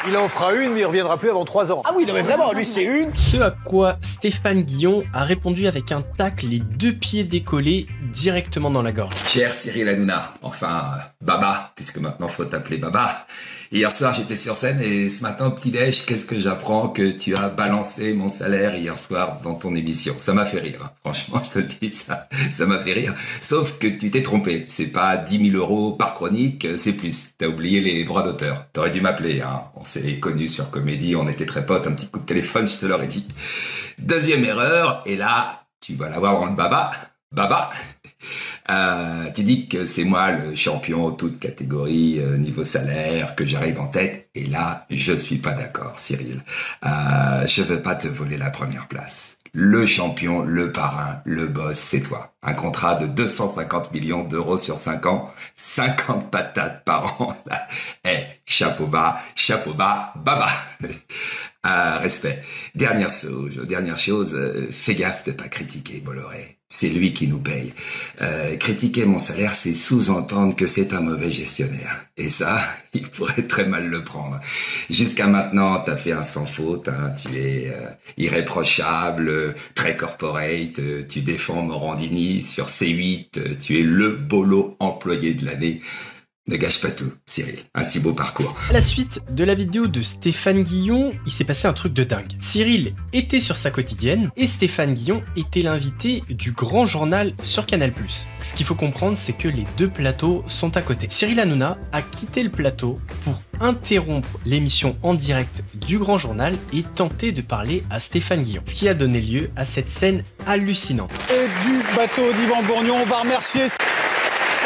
Il en fera une, mais il reviendra plus avant 3 ans. Ah oui, non mais vraiment, lui c'est une. Ce à quoi Stéphane Guillon a répondu avec un tacle, les 2 pieds décollés directement dans la gorge. Cher Cyril Hanouna, enfin Baba, puisque maintenant faut t'appeler Baba. Hier soir j'étais sur scène et ce matin au petit-déj, qu'est-ce que j'apprends que tu as balancé mon salaire hier soir dans ton émission. Ça m'a fait rire, franchement je te le dis, ça m'a fait rire. Sauf que tu t'es trompé, c'est pas 10 000 € par chronique, c'est plus. T'as oublié les droits d'auteur. T'aurais dû m'appeler, hein. On s'est connus sur Comédie, on était très potes, un petit coup de téléphone, je te l'aurais dit. Deuxième erreur, et là, tu vas l'avoir dans le Baba. Baba, tu dis que c'est moi le champion toute catégorie niveau salaire, que j'arrive en tête, et là je suis pas d'accord, Cyril. Je veux pas te voler la première place. Le champion, le parrain, le boss, c'est toi. Un contrat de 250 millions € sur 5 ans, 50 patates par an. Chapeau bas, Baba. Respect. Dernière chose, fais gaffe de pas critiquer Bolloré. C'est lui qui nous paye. Critiquer mon salaire, c'est sous-entendre que c'est un mauvais gestionnaire. Et ça, il pourrait très mal le prendre. Jusqu'à maintenant, t'as fait un sans faute, hein. Tu es irréprochable, très corporate, tu défends Morandini sur C8, tu es le bolo employé de l'année. Ne gâche pas tout, Cyril. Un si beau parcours. À la suite de la vidéo de Stéphane Guillon, il s'est passé un truc de dingue. Cyril était sur sa quotidienne et Stéphane Guillon était l'invité du Grand Journal sur Canal+. Ce qu'il faut comprendre, c'est que les deux plateaux sont à côté. Cyril Hanouna a quitté le plateau pour interrompre l'émission en direct du Grand Journal et tenter de parler à Stéphane Guillon. Ce qui a donné lieu à cette scène hallucinante. Et du bateau d'Yvan Bourgnon, on va remercier...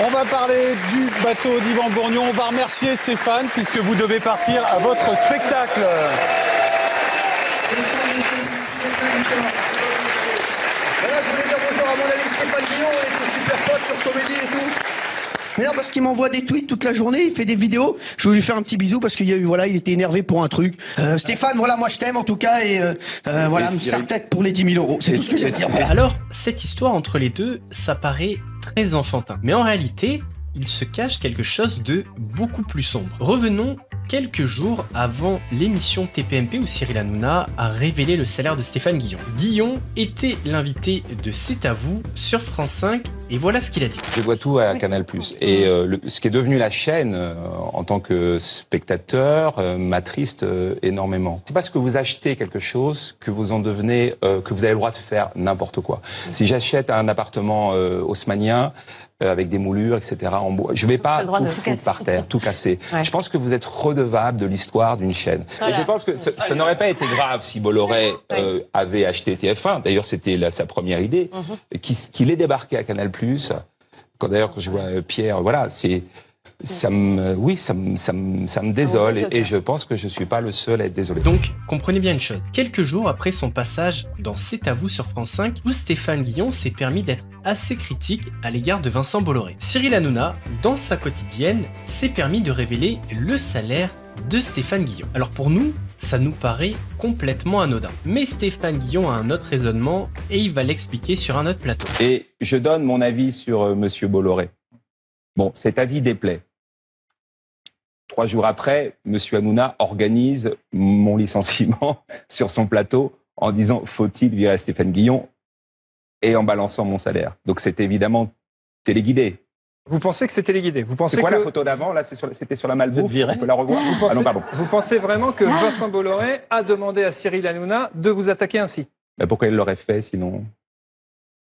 On va parler du bateau d'Yvan Bourgnon. On va remercier Stéphane puisque vous devez partir à votre spectacle. Voilà, je voulais dire bonjour à mon ami Stéphane Guillon, on était super potes sur Comédie et tout. Mais non, parce qu'il m'envoie des tweets toute la journée, il fait des vidéos. Je voulais lui faire un petit bisou parce qu'il y a eu, voilà, il était énervé pour un truc. Stéphane, voilà, moi je t'aime en tout cas et voilà, me serre tête pour les 10 000 euros. C'est tout ce que j'ai à dire. Voilà. Alors, cette histoire entre les deux, ça paraît très enfantin. Mais en réalité, il se cache quelque chose de beaucoup plus sombre. Revenons quelques jours avant l'émission TPMP où Cyril Hanouna a révélé le salaire de Stéphane Guillon. Guillon était l'invité de C'est à vous sur France 5 et voilà ce qu'il a dit. Je vois tout à Canal+. Et ce qui est devenu la chaîne en tant que spectateur m'attriste énormément. C'est parce que vous achetez quelque chose que vous en devenez, que vous avez le droit de faire n'importe quoi. Si j'achète un appartement haussmannien, avec des moulures, etc. en bois. Je ne vais pas tout foutre par terre, tout casser. Ouais. Je pense que vous êtes redevable de l'histoire d'une chaîne. Voilà. Et je pense que ça n'aurait pas été grave si Bolloré avait acheté TF1. D'ailleurs, c'était sa première idée. Qu'il ait débarqué à Canal+. Quand je vois Pierre, voilà, ça me désole et je pense que je suis pas le seul à être désolé. Donc, comprenez bien une chose. Quelques jours après son passage dans C'est à vous sur France 5, où Stéphane Guillon s'est permis d'être assez critique à l'égard de Vincent Bolloré. Cyril Hanouna, dans sa quotidienne, s'est permis de révéler le salaire de Stéphane Guillon. Alors pour nous, ça nous paraît complètement anodin. Mais Stéphane Guillon a un autre raisonnement et il va l'expliquer sur un autre plateau. Et je donne mon avis sur Monsieur Bolloré. Bon, cet avis déplaît. 3 jours après, Monsieur Hanouna organise mon licenciement sur son plateau en disant « faut-il virer Stéphane Guillon ?» et en balançant mon salaire. Donc c'est évidemment téléguidé. Vous pensez que c'est téléguidé? Vous pensez c'est quoi que... la photo d'avant? Là, c'était sur la Malbouffe. On peut la revoir? Vous pensez vraiment que Vincent Bolloré a demandé à Cyril Hanouna de vous attaquer ainsi? Mais pourquoi il l'aurait fait sinon?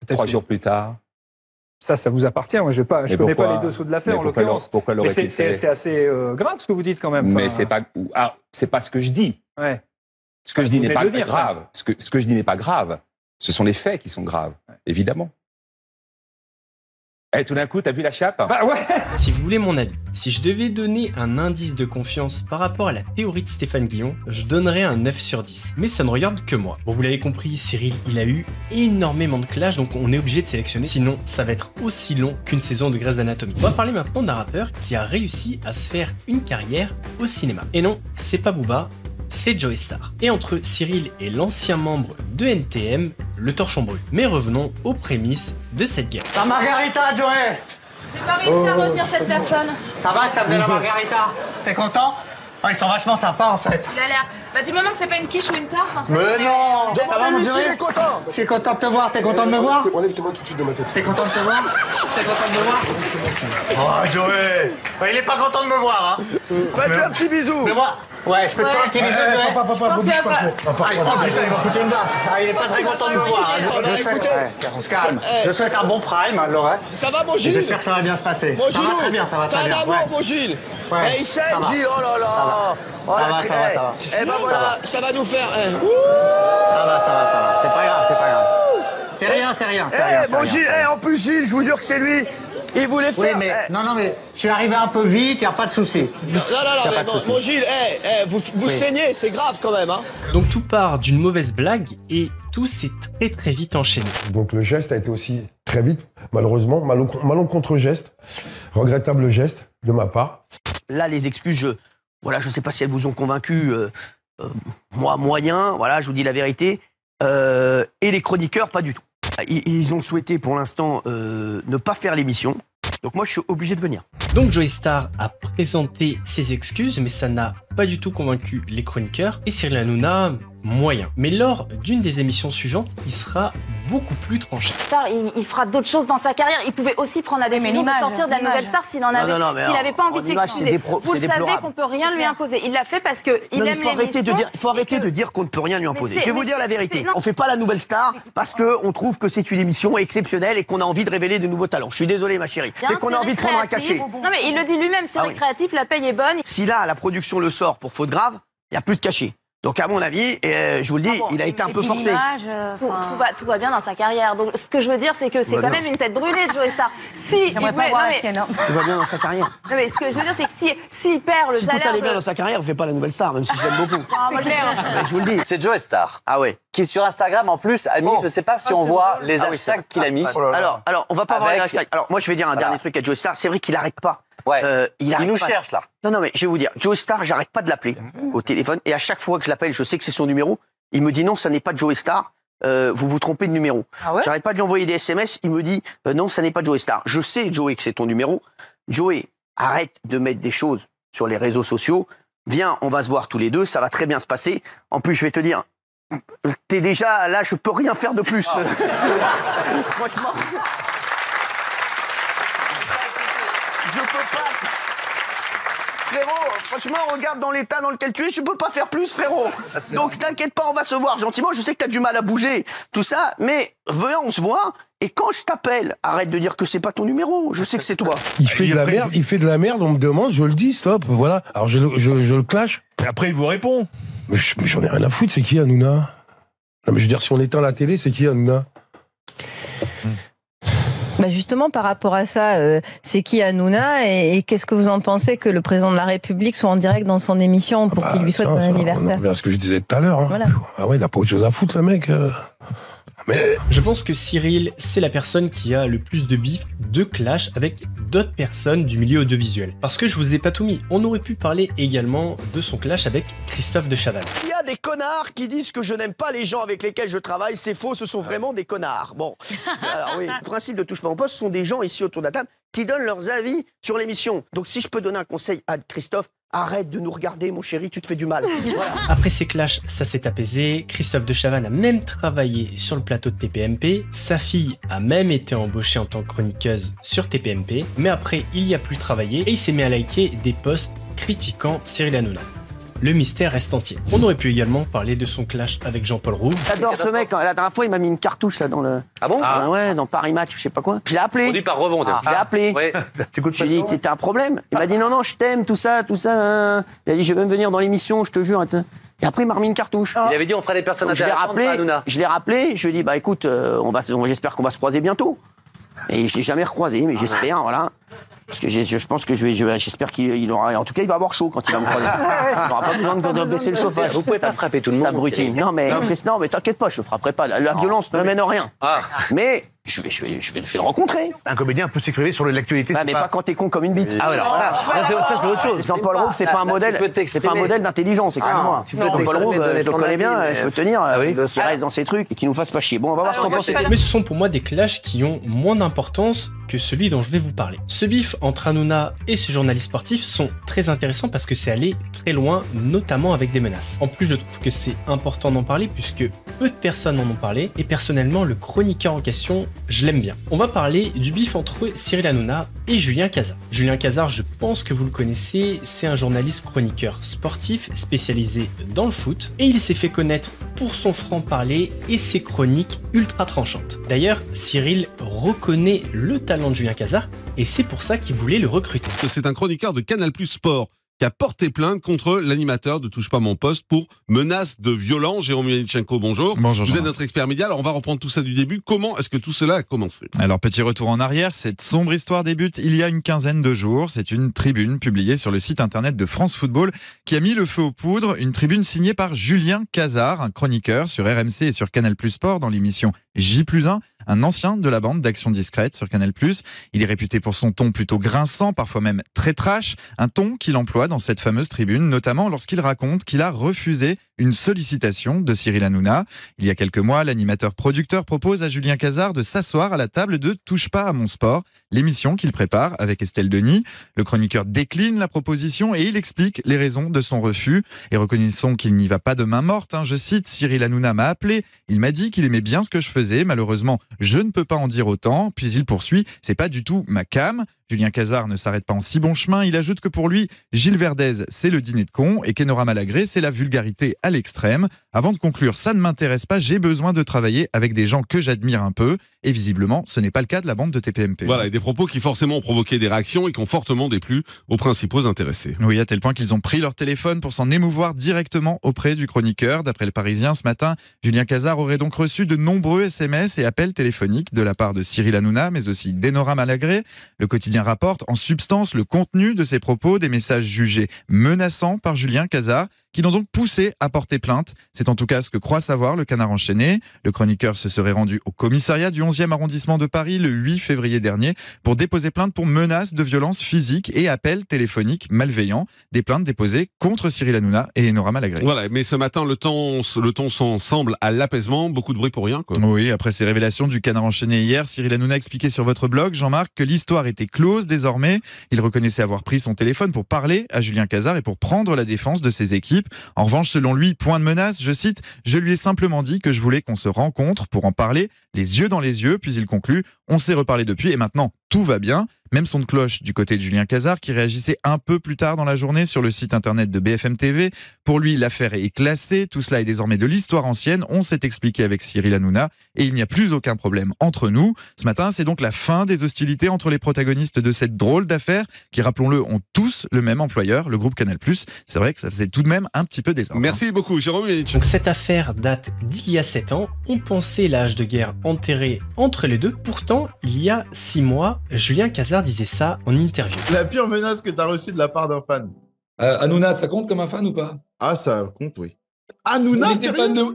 3 jours plus tard. Ça vous appartient. Moi, je connais pas les dessous de l'affaire en l'occurrence. Pourquoi l'aurait fait? C'est assez grave ce que vous dites quand même. Mais c'est pas ce que je dis. Ouais. Ce que je dis n'est pas grave. Ce que je dis n'est pas grave. Ce sont les faits qui sont graves, évidemment. Et tout d'un coup, t'as vu la chape? Bah ouais. Si vous voulez mon avis, si je devais donner un indice de confiance par rapport à la théorie de Stéphane Guillon, je donnerais un 9 sur 10. Mais ça ne regarde que moi. Bon, vous l'avez compris, Cyril, il a eu énormément de clash, donc on est obligé de sélectionner, sinon ça va être aussi long qu'une saison de Grey's Anatomy. On va parler maintenant d'un rappeur qui a réussi à se faire une carrière au cinéma. Et non, c'est pas Booba, c'est Joey Starr. Et entre Cyril et l'ancien membre de NTM, le torchon brûle. Mais revenons aux prémices de cette guerre. La margarita, Joey! J'ai pas réussi à retenir cette personne. Ça va, je t'ai amené la margarita. T'es content? Oh, ils sont vachement sympas en fait. Il a l'air... Bah du moment que c'est pas une quiche ou une tarte, en fait. Mais non! Ça va, lui, il est content! Je suis content de te voir, t'es content de me voir? Enlève-toi tout de suite de ma tête. T'es content de te voir? T'es content de me voir? Oh, Joey! Il est pas content de me voir, hein? Faites-lui un petit bisou! Mais moi... Ouais, je peux te faire un petit bisou, Joey? Papa, bouge pas. Oh putain, il va foutre une baffe. Il est pas très content de me voir. On se calme. Je souhaite un bon prime, Laurent. Ça va, mon Gilles? J'espère que ça va bien se passer. Ça va très bien, ça va très bien. T'as un amour, mon Gilles. Il s'aime, Gilles, oh là là. Ça va. Eh ben voilà, ça va nous faire... Ça va. C'est pas grave. C'est rien. Bon, Gilles, en plus, Gilles, je vous jure que c'est lui. Il voulait faire... Oui, mais... Non, mais je suis arrivé un peu vite, y a pas de souci. Non, mais mon Gilles, vous saignez, c'est grave quand même, hein. Donc tout part d'une mauvaise blague et tout s'est très vite enchaîné. Donc le geste a été aussi très vite, malheureusement, malencontreux geste, regrettable geste de ma part. Là, les excuses, je sais pas si elles vous ont convaincu, moi, moyen, voilà, je vous dis la vérité, et les chroniqueurs, pas du tout. Ils ont souhaité pour l'instant ne pas faire l'émission, donc moi je suis obligé de venir. Donc Joey Starr a présenté ses excuses, mais ça n'a pas du tout convaincu les chroniqueurs, et Cyril Hanouna, moyen. Mais lors d'une des émissions suivantes, il sera beaucoup plus tranchée. Il fera d'autres choses dans sa carrière. Il pouvait aussi prendre la décision de sortir de la Nouvelle Star s'il en avait, s'il n'avait pas envie de s'excuser. Vous le savez qu'on peut rien lui imposer. Il l'a fait parce qu'il aime l'émission. Il faut arrêter de dire qu'on ne peut rien lui imposer. Je vais vous dire la vérité. On fait pas la Nouvelle Star parce qu'on trouve que c'est une émission exceptionnelle et qu'on a envie de révéler de nouveaux talents. Je suis désolé, ma chérie. C'est qu'on a envie de prendre un cachet. Non mais il le dit lui-même, c'est récréatif, la paye est bonne. Si là, la production le sort pour faute grave, il n'y a plus de cachet. Donc à mon avis, je vous le dis, il a été un peu forcé. Tout va bien dans sa carrière. Donc ce que je veux dire, c'est que c'est quand même une tête brûlée de Joey Star. Tout va bien dans sa carrière. Non, mais ce que je veux dire, c'est que s'il perd le salaire... Si tout allait bien dans sa carrière, il ne ferait pas la Nouvelle Star, même si je l'aime beaucoup. C'est clair. Je vous le dis. C'est Joey Star. Ah ouais. Qui sur Instagram en plus a mis, je ne sais pas si on voit les hashtags qu'il a mis. Alors, on va pas voir les hashtags. Alors moi je vais dire un dernier truc à Joey Star. C'est vrai qu'il n'arrête pas. Il nous cherche là. Non mais je vais vous dire, Joey Star, j'arrête pas de l'appeler au téléphone et à chaque fois que je l'appelle, je sais que c'est son numéro. Il me dit non, ça n'est pas Joey Star. Vous vous trompez de numéro. J'arrête pas de lui envoyer des SMS. Il me dit non, ça n'est pas Joey Star. Je sais, Joey, que c'est ton numéro. Joey, arrête de mettre des choses sur les réseaux sociaux. Viens, on va se voir tous les deux. Ça va très bien se passer. En plus, je vais te dire, t'es déjà là, je peux rien faire de plus. Franchement. Je peux pas. Frérot, franchement, regarde dans l'état dans lequel tu es, je peux pas faire plus, frérot. Donc t'inquiète pas, on va se voir gentiment. Je sais que t'as du mal à bouger, tout ça, mais viens, on se voit. Et quand je t'appelle, arrête de dire que c'est pas ton numéro. Je sais que c'est toi. Il fait de la merde, on me demande, je le dis, stop, voilà. Alors je le clash. Et après, il vous répond. Mais j'en ai rien à foutre, c'est qui Hanouna? Non mais je veux dire, si on éteint la télé, c'est qui Hanouna? Bah justement, par rapport à ça, c'est qui Hanouna et qu'est-ce que vous en pensez que le président de la République soit en direct dans son émission pour qu'il lui souhaite son anniversaire? C'est ce que je disais tout à l'heure. Hein. Voilà. Ah ouais, il a pas autre chose à foutre, le mec. Mais... Je pense que Cyril, c'est la personne qui a le plus de bif, de clash avec d'autres personnes du milieu audiovisuel. Parce que je vous ai pas tout mis, on aurait pu parler également de son clash avec Christophe de Chavannes. Il y a des connards qui disent que je n'aime pas les gens avec lesquels je travaille, c'est faux, ce sont vraiment des connards. Bon, alors oui, le principe de Touche pas mon poste, ce sont des gens ici autour de la table qui donnent leurs avis sur l'émission. Donc si je peux donner un conseil à Christophe, arrête de nous regarder, mon chéri, tu te fais du mal. Voilà. Après ces clashs, ça s'est apaisé. Christophe de Chavannes a même travaillé sur le plateau de TPMP. Sa fille a même été embauchée en tant que chroniqueuse sur TPMP. Mais après, il y a plus travaillé et il s'est mis à liker des posts critiquant Cyril Hanouna. Le mystère reste entier. On aurait pu également parler de son clash avec Jean-Paul Rouve. J'adore ce mec. La dernière fois, il m'a mis une cartouche là dans le. Ah bon? Ouais, dans Paris Match, je sais pas quoi. Je l'ai appelé. On dit par rebondir. Je l'ai appelé. Ouais. J'ai dit qu'il était un problème. Il m'a dit non, je t'aime, tout ça. Il a dit je vais même venir dans l'émission, je te jure. Et après, il m'a remis une cartouche. Il avait dit on ferait des personnes intéressantes, pas Hanouna. Je l'ai rappelé. Je lui ai dit bah écoute, j'espère qu'on va se croiser bientôt. Et je l'ai jamais recroisé, mais j'espère, voilà. Parce que je pense que j'espère qu'il aura. En tout cas, il va avoir chaud quand il va me croiser. Il n'aura pas besoin de baisser le chauffage. Vous pouvez pas frapper tout le monde. Abruti. Non, mais t'inquiète pas, je le frapperai pas. La violence ne mène à rien. Mais je vais le rencontrer. Un comédien peut s'écrire sur l'actualité. Mais pas quand t'es con comme une bite. Ah ouais, alors ça c'est autre chose. Jean-Paul Rouve, c'est pas un modèle. C'est pas un modèle d'intelligence. Excuse-moi. Jean-Paul Rouve, je le connais bien. Je peux tenir. Qu'il reste dans ses trucs et qu'il nous fasse pas chier. Bon, on va voir ce qu'on pense. Mais ce sont pour moi des clashs qui ont moins d'importance que celui dont je vais vous parler. Ce bif entre Hanouna et ce journaliste sportif sont très intéressants parce que c'est allé très loin, notamment avec des menaces. En plus, je trouve que c'est important d'en parler puisque peu de personnes en ont parlé et personnellement, le chroniqueur en question, je l'aime bien. On va parler du bif entre Cyril Hanouna et Julien Cazard. Julien Cazard, je pense que vous le connaissez, c'est un journaliste chroniqueur sportif spécialisé dans le foot et il s'est fait connaître pour son franc-parler et ses chroniques ultra tranchantes. D'ailleurs, Cyril reconnaît le talent de Julien Cazard et c'est pour ça qu'il voulait le recruter. C'est un chroniqueur de Canal+ Sport qui a porté plainte contre l'animateur de Touche pas mon poste pour menace de violence. Jérôme Yanitchenko, bonjour. Bonjour. Vous êtes notre expert média. Alors on va reprendre tout ça du début. Comment est-ce que tout cela a commencé? Alors petit retour en arrière, cette sombre histoire débute il y a une quinzaine de jours. C'est une tribune publiée sur le site internet de France Football qui a mis le feu aux poudres. Une tribune signée par Julien Cazard, un chroniqueur sur RMC et sur Canal+ Sport dans l'émission J+1, un ancien de la bande d'Action Discrète sur Canal+. Il est réputé pour son ton plutôt grinçant, parfois même très trash, un ton qu'il emploie dans cette fameuse tribune, notamment lorsqu'il raconte qu'il a refusé une sollicitation de Cyril Hanouna. Il y a quelques mois, l'animateur-producteur propose à Julien Cazard de s'asseoir à la table de Touche pas à mon sport, l'émission qu'il prépare avec Estelle Denis. Le chroniqueur décline la proposition et il explique les raisons de son refus. Et reconnaissons qu'il n'y va pas de main morte. Je cite, Cyril Hanouna m'a appelé, il m'a dit qu'il aimait bien ce que je faisais. Malheureusement, je ne peux pas en dire autant. Puis il poursuit, c'est pas du tout ma came. Julien Cazard ne s'arrête pas en si bon chemin. Il ajoute que pour lui, Gilles Verdez, c'est le dîner de con et qu'Enora Malagré, c'est la vulgarité à l'extrême. Avant de conclure, ça ne m'intéresse pas, j'ai besoin de travailler avec des gens que j'admire un peu. Et visiblement, ce n'est pas le cas de la bande de TPMP. Voilà, et des propos qui forcément ont provoqué des réactions et qui ont fortement déplu aux principaux intéressés. Oui, à tel point qu'ils ont pris leur téléphone pour s'en émouvoir directement auprès du chroniqueur. D'après le Parisien, ce matin, Julien Cazard aurait donc reçu de nombreux SMS et appels téléphoniques de la part de Cyril Hanouna, mais aussi d'Enora Malagré. Le quotidien rapporte en substance le contenu de ces propos, des messages jugés menaçants par Julien Cazard, qui l'ont donc poussé à porter plainte. C'est en tout cas ce que croit savoir le Canard enchaîné. Le chroniqueur se serait rendu au commissariat du 11e arrondissement de Paris le 8 février dernier pour déposer plainte pour menaces de violence physique et appels téléphoniques malveillants. Des plaintes déposées contre Cyril Hanouna et Enora Malagré. Voilà, mais ce matin, le ton semble à l'apaisement. Beaucoup de bruit pour rien, quoi. Oui, après ces révélations du Canard enchaîné hier, Cyril Hanouna a expliqué sur votre blog, Jean-Marc, que l'histoire était close désormais. Il reconnaissait avoir pris son téléphone pour parler à Julien Cazard et pour prendre la défense de ses équipes. En revanche, selon lui, point de menace, je cite, « Je lui ai simplement dit que je voulais qu'on se rencontre pour en parler, les yeux dans les yeux », puis il conclut, « On s'est reparlé depuis et maintenant, tout va bien ». Même son de cloche du côté de Julien Cazard qui réagissait un peu plus tard dans la journée sur le site internet de BFM TV. Pour lui, l'affaire est classée, tout cela est désormais de l'histoire ancienne, on s'est expliqué avec Cyril Hanouna et il n'y a plus aucun problème entre nous. Ce matin, c'est donc la fin des hostilités entre les protagonistes de cette drôle d'affaire qui, rappelons-le, ont tous le même employeur, le groupe Canal+. C'est vrai que ça faisait tout de même un petit peu désordre. Merci beaucoup, Jérôme Yannick. Donc cette affaire date d'il y a 7 ans. On pensait l'âge de guerre enterré entre les deux. Pourtant, il y a 6 mois, Julien Cazard disait ça en interview. La pire menace que t'as reçue de la part d'un fan. Hanouna, ça compte comme un fan ou pas? Ah, ça compte, oui. Hanouna,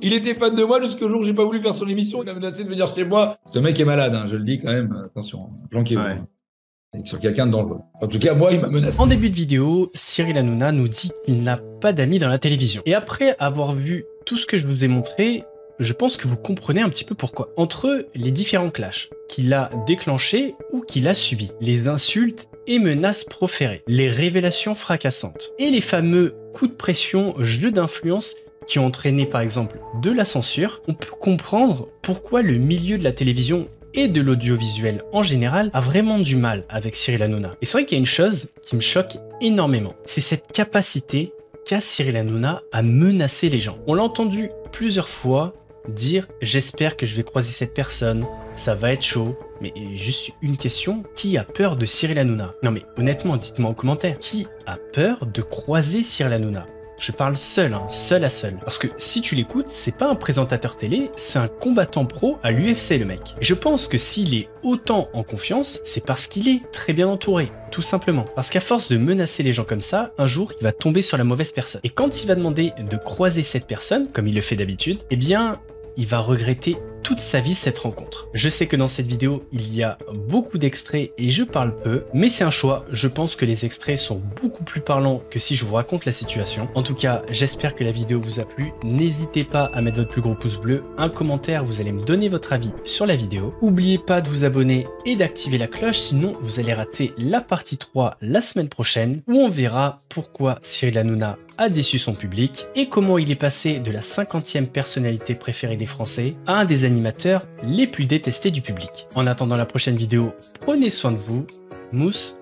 il était fan de moi jusqu'au jour où j'ai pas voulu faire son émission. Il a menacé de venir chez moi. Ce mec est malade, hein, je le dis quand même. Attention, planquez-vous. Ouais. Sur quelqu'un de dangereux. En tout cas, moi, il m'a menacé. En début de vidéo, Cyril Hanouna nous dit qu'il n'a pas d'amis dans la télévision. Et après avoir vu tout ce que je vous ai montré, je pense que vous comprenez un petit peu pourquoi. Entre les différents clashs qu'il a déclenchés ou qu'il a subis, les insultes et menaces proférées, les révélations fracassantes et les fameux coups de pression, jeux d'influence qui ont entraîné par exemple de la censure, on peut comprendre pourquoi le milieu de la télévision et de l'audiovisuel en général a vraiment du mal avec Cyril Hanouna. Et c'est vrai qu'il y a une chose qui me choque énormément, c'est cette capacité qu'a Cyril Hanouna à menacer les gens. On l'a entendu plusieurs fois dire « j'espère que je vais croiser cette personne, ça va être chaud ». Mais juste une question, qui a peur de Cyril Hanouna? Non mais honnêtement, dites-moi en commentaire, qui a peur de croiser Cyril Hanouna? Je parle seul, seul à seul. Parce que si tu l'écoutes, c'est pas un présentateur télé, c'est un combattant pro à l'UFC le mec. Et je pense que s'il est autant en confiance, c'est parce qu'il est très bien entouré, tout simplement. Parce qu'à force de menacer les gens comme ça, un jour, il va tomber sur la mauvaise personne. Et quand il va demander de croiser cette personne, comme il le fait d'habitude, eh bien, il va regretter toute sa vie cette rencontre. Je sais que dans cette vidéo, il y a beaucoup d'extraits et je parle peu, mais c'est un choix. Je pense que les extraits sont beaucoup plus parlants que si je vous raconte la situation. En tout cas, j'espère que la vidéo vous a plu. N'hésitez pas à mettre votre plus gros pouce bleu, un commentaire, vous allez me donner votre avis sur la vidéo. N'oubliez pas de vous abonner et d'activer la cloche, sinon vous allez rater la partie 3 la semaine prochaine, où on verra pourquoi Cyril Hanouna a déçu son public et comment il est passé de la 50e personnalité préférée des Français à un des animateurs les plus détestés du public. En attendant la prochaine vidéo, prenez soin de vous. Mousse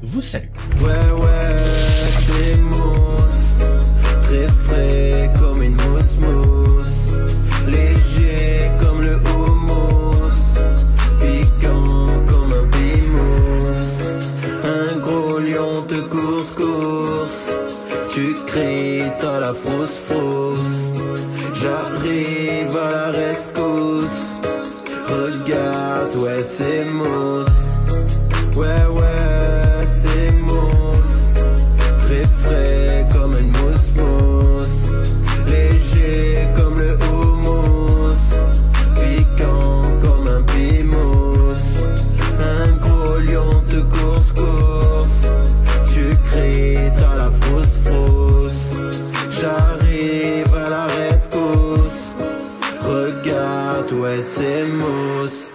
vous salue. Ouais, c'est mousse, très frais comme une mousse, léger comme le houmous, piquant comme un pimousse, un gros lion de course, tu cries, t'as la frousse, j'arrive à la rescousse, regarde, ouais c'est mousse, ouais c'est mousse, très frais comme une mousse, léger comme le houmous, piquant comme un pimousse. ouais c'est mousse.